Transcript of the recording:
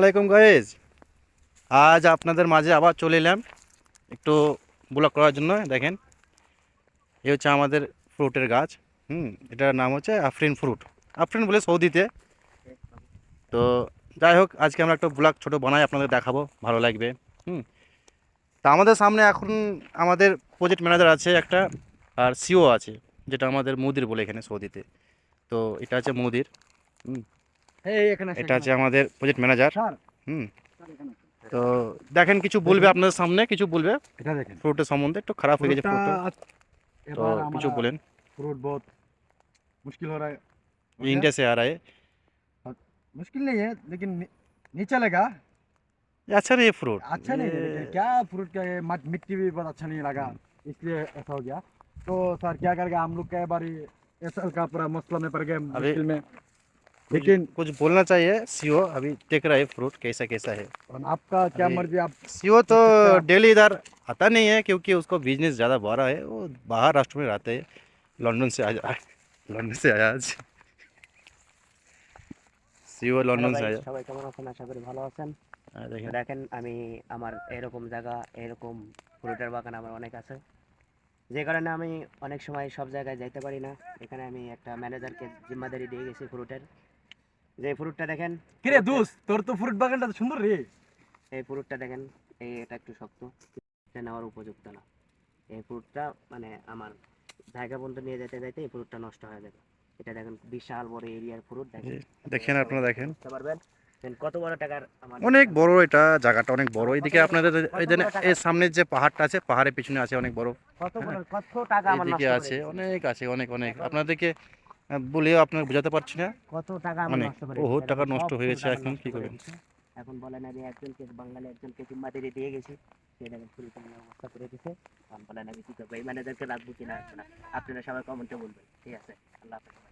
আসসালামাইকুম গাইজ, আজ আপনাদের মাঝে আবার চলে এলাম একটু ব্লগ করার জন্য। দেখেন, এই হচ্ছে আমাদের ফ্রুটের গাছ। এটার নাম হচ্ছে আফরিন ফ্রুট। আফরিন বলে সৌদিতে। তো যাই হোক, আজকে আমরা একটা ব্লগ ছোট বানাই, আপনাদের দেখাবো, ভালো লাগবে। হুম তা আমাদের সামনে এখন আমাদের প্রজেক্ট ম্যানেজার আছে একটা, আর সিও আছে, যেটা আমাদের মুদির বলে এখানে সৌদিতে। তো এটা হচ্ছে মুদির। হুম এটা আছে আমাদের প্রজেক্ট ম্যানেজার। হুম তো দেখেন, কিছু বলবে আপনাদের সামনে, কিছু বলবে এটা দেখেন ফ্রুটের সম্বন্ধে। একটু খারাপ হয়ে গেছে फ्रूटটা ফ্রুটটা, তো এবার কিছু हमारा বলেন। फ्रूट बहुत मुश्किल हो गया इंडिया से आ रहा है। और मुश्किल नहीं है लेकिन नहीं चलेगा। ये अच्छा नहीं है फ्रूट अच्छा नहीं है लेकिन ये। क्या फ्रूट का ये मिट्टी भी बहुत अच्छा नहीं लगा, इसलिए ऐसा हो गया। तो सर क्या करेंगे हम लोग, कई बार ऐसा का पूरा मसला में पड़ गए, अभी मुश्किल में। कुछ लेकिन कुछ बोलना चाहिए सीओ, अभी देख रहा है फ्रूट कैसा कैसा है। और आपका क्या अभी मर्जी, आप सीओ तो पूछ सकते हैं आप। डेली इधर आता नहीं है, क्योंकि उसको बिजनेस ज़्यादा बढ़ा है, वो बाहर राष्ट्र में रहते हैं। लंदन से आया, लंदन से आया आज सीओ, হ্যালো लंदन से ভাই, आया। সবাই কেমন আছেন? আশা করি ভালো আছেন। তো देखें, দেখেন, আমি আমার এরকম জায়গা, এরকম ফ্রুটের বাগান আমার অনেক আছে, যে কারণে আমি অনেক সময় সব জায়গায় যাইতে পারি না। এখানে আমি একটা ম্যানেজারকে জিম্মাদারি দিয়ে গেছি ফ্রুটের। যে ফ্রুটটা দেখেন, কিরে দোস্ত, তোর তো ফ্রুট বাগানটা তো সুন্দর রে। এই ফ্রুটটা দেখেন, এটা একটু শক্ত, এটা নেওয়ার উপযুক্ত না। এই ফ্রুটটা মানে আমার জায়গা পর্যন্ত নিয়ে যেতে যাইতে এই ফ্রুটটা নষ্ট হয়ে যাবে। এটা দেখেন, বিশাল বড় এরিয়ার ফ্রুট। দেখেন, देखें আপনারা দেখেন, বুঝতে পারবেন কত বড় টাকার আমার অনেক বড় এটা জায়গাটা, অনেক বড়। কত এইদিকে বড় আপনাদের কত এইদিকে বড় টাকা, এর সামনের যে পাহাড়টা আছে, পাহাড়ের পিছনে আছে অনেক বড়। কত হ্যাঁ, বড় কত টাকা আমার এইদিকে নষ্ট করে আছে, দিছে। অনেক আছে, অনেক অনেক। আপনাদেরকে বলেও আপনার বোঝাতে পারছি না, কত টাকা আমার অনেক। নষ্ট করে বহুত দিছে, টাকা দেখেন নষ্ট সব হয়ে পুরো গেছে, টাকা এখন নষ্ট কি করে করবেন? দিছে। এখন বলেন, আমি একজনকে বাঙালি একজনকে জিম্মাদারি দিয়ে গেছি, সে দেখেন পুরো টাকা অবস্থা করে দিছে। এখন বলেন আমি কি করবো, এই ম্যানেজারকে রাখবো কিনা রাখবো না, আপনারা সবাই কমেন্টে বলবেন। ঠিক আছে, আল্লাহ হাফেজ।